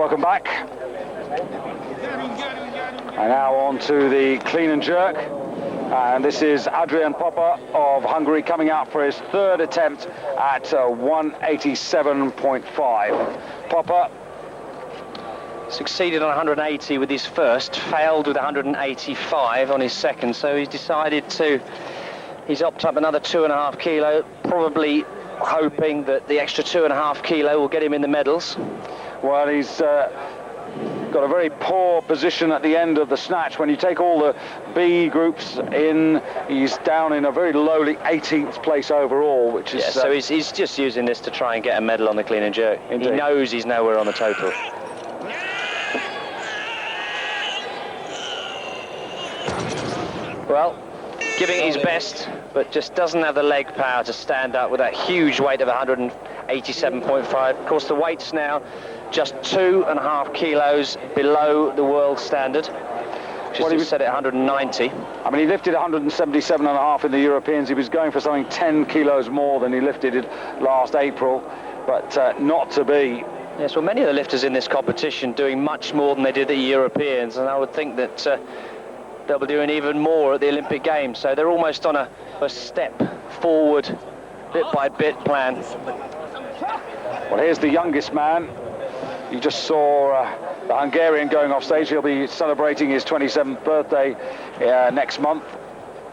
welcome back. And now on to the clean and jerk. And this is Adrian Papa of Hungary coming out for his third attempt at 187.5. Papa succeeded on 180 with his first, failed with 185 on his second, so he's decided he's upped up another 2.5 kilo, probably hoping that the extra 2.5 kilo will get him in the medals. Well, he's got a very poor position at the end of the snatch. When you take all the B groups in, he's down in a very lowly 18th place overall, which is... Yeah, so he's just using this to try and get a medal on the clean and jerk. Indeed. He knows he's nowhere on the total. Well, giving it his best, but just doesn't have the leg power to stand up with that huge weight of 187.5. Of course, the weight's now just 2.5 kilos below the world standard, which is set at 190. I mean, he lifted 177.5 in the Europeans. He was going for something 10 kilos more than he lifted it last April, but not to be. Yes, well, many of the lifters in this competition doing much more than they did at the Europeans, and I would think that they'll be doing even more at the Olympic Games. So they're almost on a step forward, bit by bit plan. Well, here's the youngest man. You just saw the Hungarian going off stage. He'll be celebrating his 27th birthday next month.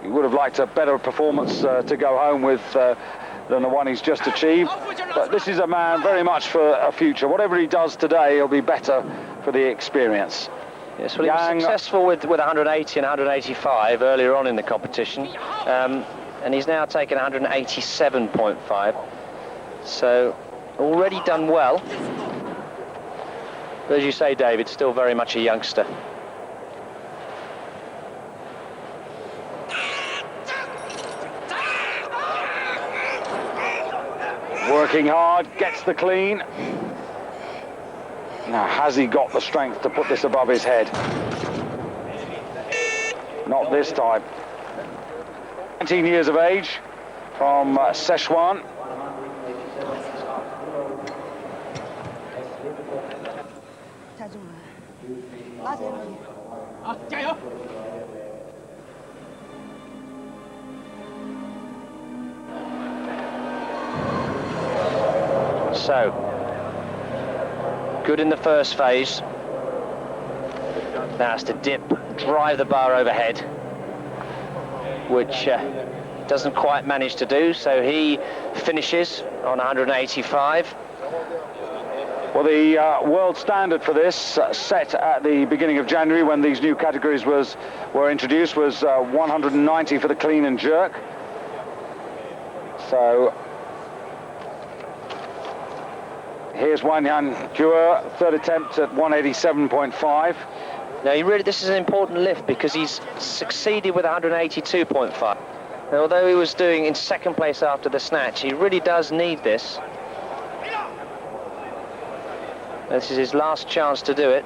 He would have liked a better performance to go home with than the one he's just achieved. But this is a man very much for a future. Whatever he does today, he'll be better for the experience. Yes, well, he was successful with 180 and 185 earlier on in the competition, and he's now taken 187.5. So already done well. But as you say, David, still very much a youngster. Working hard, gets the clean. Now, has he got the strength to put this above his head? Not this time. 19 years of age, from Sichuan. So, good in the first phase. Now has to dip, drive the bar overhead, which doesn't quite manage to do, so he finishes on 185. Well, the world standard for this, set at the beginning of January when these new categories were introduced, was 190 for the clean and jerk. So here's Wanyan Kua, third attempt at 187.5. Now, this is an important lift because he's succeeded with 182.5. Now, although he was doing in second place after the snatch, he really does need this. This is his last chance to do it.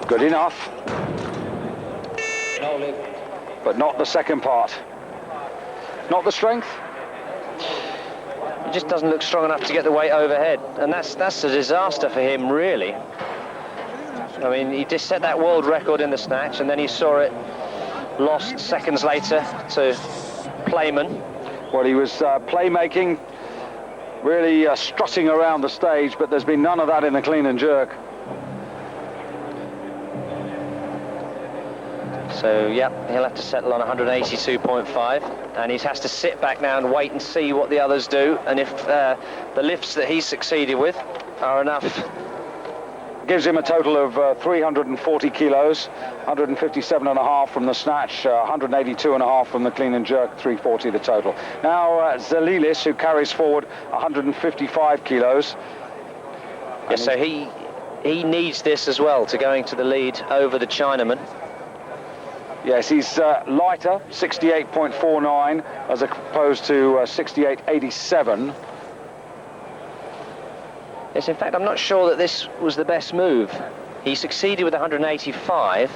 Good enough. But not the second part. Not the strength. He just doesn't look strong enough to get the weight overhead, and that's a disaster for him, really. I mean, he just set that world record in the snatch, and then he saw it lost seconds later to Playman. Well, he was playmaking, really strutting around the stage, but there's been none of that in the clean and jerk. So, yeah, he'll have to settle on 182.5, and he has to sit back now and wait and see what the others do, and if the lifts that he's succeeded with are enough. Gives him a total of 340 kilos, 157.5 from the snatch, 182.5 from the clean and jerk, 340 the total. Now, Zelilis, who carries forward 155 kilos. Yes, so he needs this as well to going to the lead over the Chinaman. Yes, he's lighter, 68.49, as opposed to 68.87. Yes, in fact, I'm not sure that this was the best move. He succeeded with 185.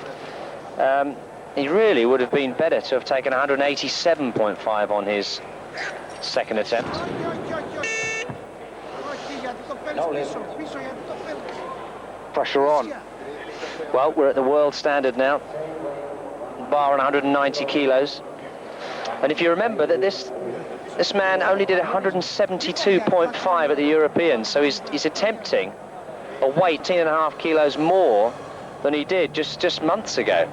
He really would have been better to have taken 187.5 on his second attempt. Pressure on. Well, we're at the world standard now, bar on 190 kilos. And if you remember that this man only did 172.5 at the Europeans, so he's attempting a weight 10.5 kilos more than he did just months ago.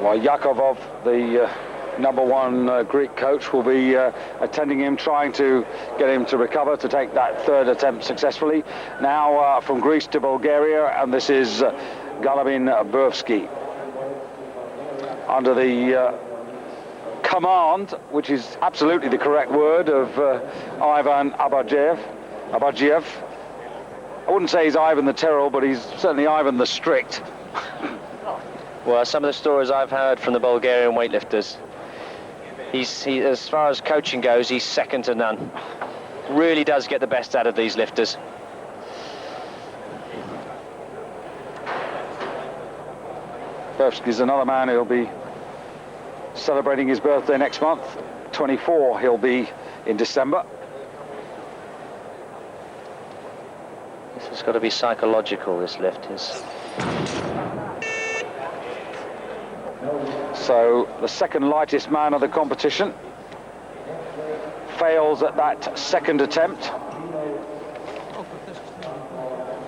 Well, Yakov, the #1 Greek coach, will be attending him, trying to get him to recover, to take that third attempt successfully. Now from Greece to Bulgaria, and this is Gallivan burski. Under the command, which is absolutely the correct word, of Ivan Abadjiev. I wouldn't say he's Ivan the Terrible, but he's certainly Ivan the Strict. Well, some of the stories I've heard from the Bulgarian weightlifters, he, as far as coaching goes, he's second to none. Really does get the best out of these lifters. Burski's another man who'll be celebrating his birthday next month. 24 he'll be in December. This has got to be psychological, this lift is. So the second lightest man of the competition fails at that second attempt.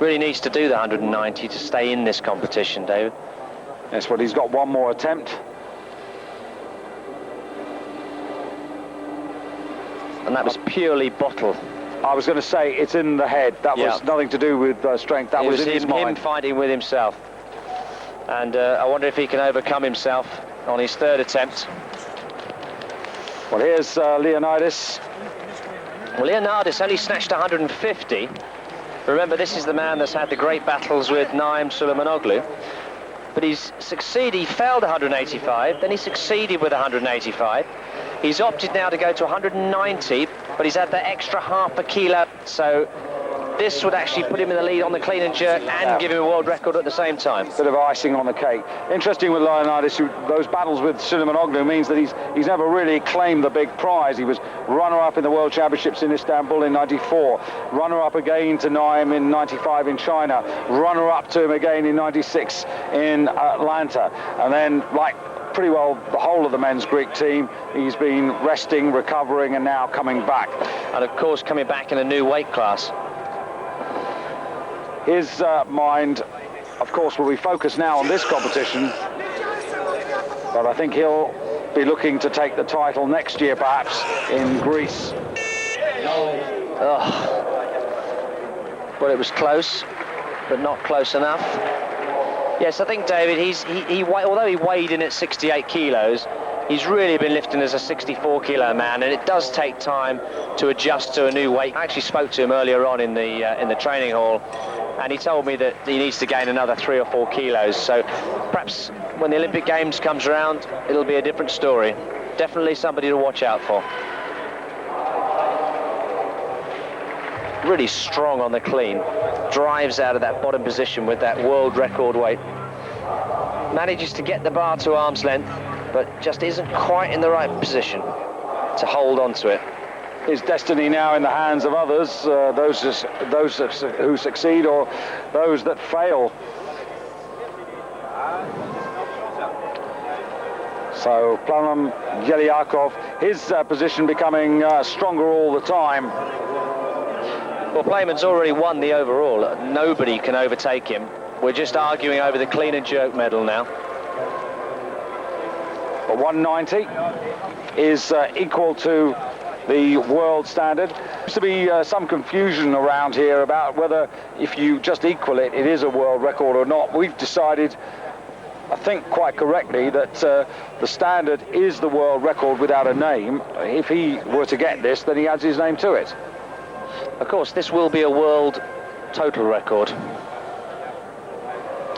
Really needs to do the 190 to stay in this competition, David. Yes, well, he's got one more attempt. And that was purely bottle. I was going to say, it's in the head. That was nothing to do with strength. That was in his mind. Him fighting with himself. And I wonder if he can overcome himself on his third attempt. Well, here's Leonidas. Well, Leonidas only snatched 150. Remember, this is the man that's had the great battles with Naim Suleymanoglu. But he's succeeded. He failed 185, then he succeeded with 185. He's opted now to go to 190, but he's had that extra half a kilo. So this would actually put him in the lead on the clean and jerk and give him a world record at the same time. Bit of icing on the cake. Interesting with Leonidas, those battles with Suleymanoglu means that he's never really claimed the big prize. He was runner-up in the World Championships in Istanbul in '94, runner-up again to Naim in '95 in China, runner-up to him again in '96 in Atlanta, and then, like pretty well the whole of the men's Greek team, he's been resting, recovering, and now coming back. And of course coming back in a new weight class. His mind, of course, will be focused now on this competition, but I think he'll be looking to take the title next year, perhaps, in Greece. Well, it was close, but not close enough. Yes, I think, David, although he weighed in at 68 kilos, he's really been lifting as a 64-kilo man, and it does take time to adjust to a new weight. I actually spoke to him earlier on in the training hall, and he told me that he needs to gain another 3 or 4 kilos. So perhaps when the Olympic Games comes around, it'll be a different story. Definitely somebody to watch out for. Really strong on the clean. Drives out of that bottom position with that world record weight. Manages to get the bar to arm's length, but just isn't quite in the right position to hold on to it. His destiny now in the hands of others, those who succeed or those that fail. So Plamen Yakov, his position becoming stronger all the time. Well, Playman's already won the overall. Nobody can overtake him. We're just arguing over the clean and jerk medal now. But 190 is equal to the world standard. There seems to be some confusion around here about whether if you just equal it, it is a world record or not. We've decided, I think quite correctly, that the standard is the world record without a name. If he were to get this, then he adds his name to it. Of course, this will be a world total record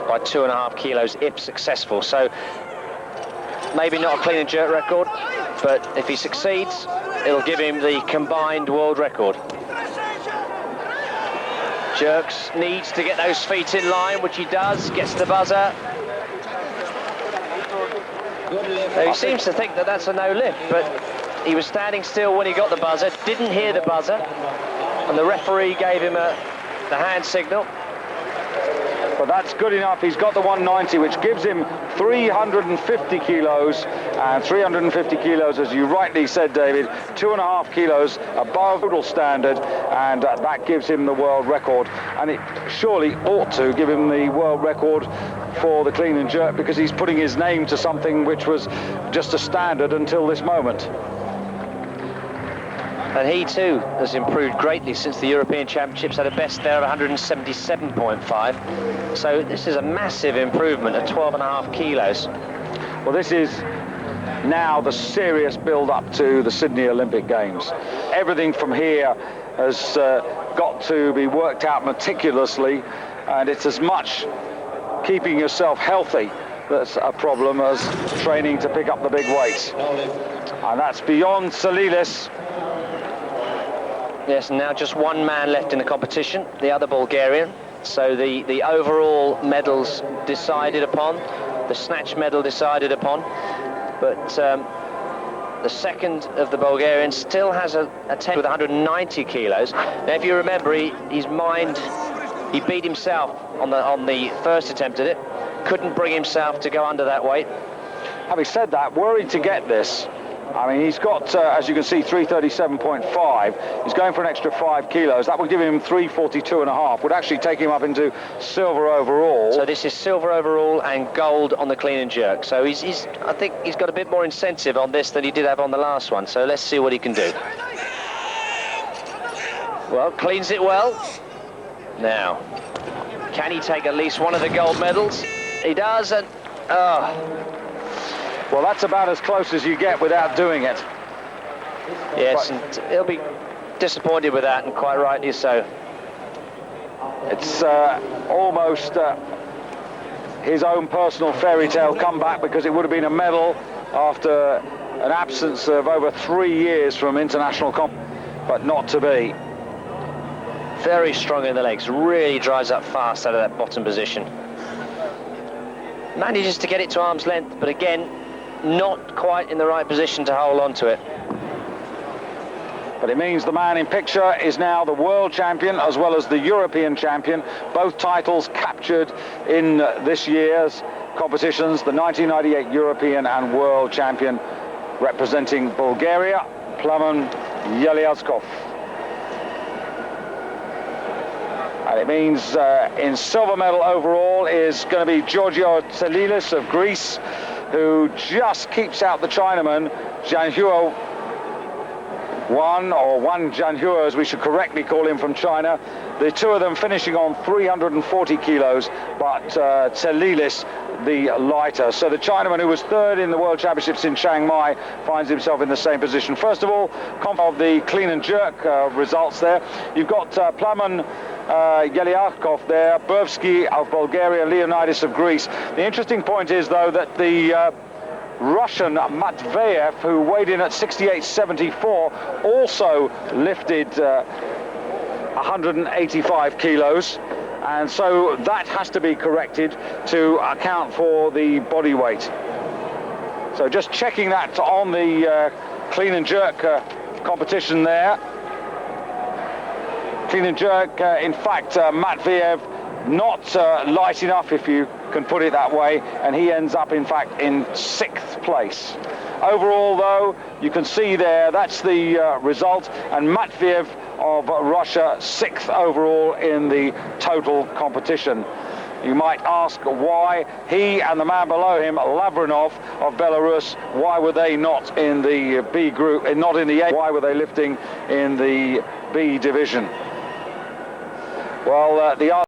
by 2.5 kilos if successful. So maybe not a clean and jerk record, but if he succeeds, it'll give him the combined world record. Jerks needs to get those feet in line, which he does, gets the buzzer. Now, he seems to think that that's a no lift, but he was standing still when he got the buzzer, didn't hear the buzzer, and the referee gave him the hand signal. But that's good enough. He's got the 190, which gives him 350 kilos, and 350 kilos, as you rightly said, David, 2.5 kilos above total standard, and that gives him the world record. And it surely ought to give him the world record for the clean and jerk, because he's putting his name to something which was just a standard until this moment. And he too has improved greatly since the European Championships, had a best there of 177.5. So this is a massive improvement of 12.5 kilos. Well, this is now the serious build-up to the Sydney Olympic Games. Everything from here has got to be worked out meticulously, and it's as much keeping yourself healthy that's a problem as training to pick up the big weights. And that's beyond Salilis. Yes, now just one man left in the competition, the other Bulgarian. So the overall medals decided upon, the snatch medal decided upon, but the second of the Bulgarians still has a attempt with 190 kilos. Now, if you remember, he beat himself on the first attempt at it, couldn't bring himself to go under that weight. Having said that, worried to get this. I mean, he's got, as you can see, 337.5. He's going for an extra 5 kilos. That would give him 342.5. Would actually take him up into silver overall. So this is silver overall and gold on the clean and jerk. So I think he's got a bit more incentive on this than he did have on the last one. So let's see what he can do. Well, cleans it well. Now, can he take at least one of the gold medals? He does, and well, that's about as close as you get without doing it. Yes, and he'll be disappointed with that, and quite rightly so. It's almost his own personal fairy tale comeback, because it would have been a medal after an absence of over 3 years from international comp, but not to be. Very strong in the legs, really drives up fast out of that bottom position. Manages to get it to arm's length, but again, not quite in the right position to hold on to it. But it means the man in picture is now the world champion as well as the European champion. Both titles captured in this year's competitions, the 1998 European and world champion representing Bulgaria, Plamen Yakov. And it means in silver medal overall is going to be Georgios Tselilis of Greece, who just keeps out the Chinaman, Zhanhua one Zhanhua, as we should correctly call him, from China. The two of them finishing on 340 kilos, but Tselilis the lighter. So the Chinaman, who was third in the World Championships in Chiang Mai, finds himself in the same position. First of all, of the clean and jerk results there. You've got Plamen Yakov there, burski of Bulgaria, Leonidas of Greece. The interesting point is, though, that the Russian Matveyev, who weighed in at 68.74, also lifted 185 kilos, and so that has to be corrected to account for the body weight. So just checking that on the clean and jerk competition there. Clean and jerk, in fact, Matveyev not light enough, if you can put it that way, and he ends up, in fact, in 6th place. Overall, though, you can see there, that's the result, and Matveyev of Russia 6th overall in the total competition. You might ask why he and the man below him, Lavrinov of Belarus, why were they not in the B group, not in the A? Why were they lifting in the B division? Well, the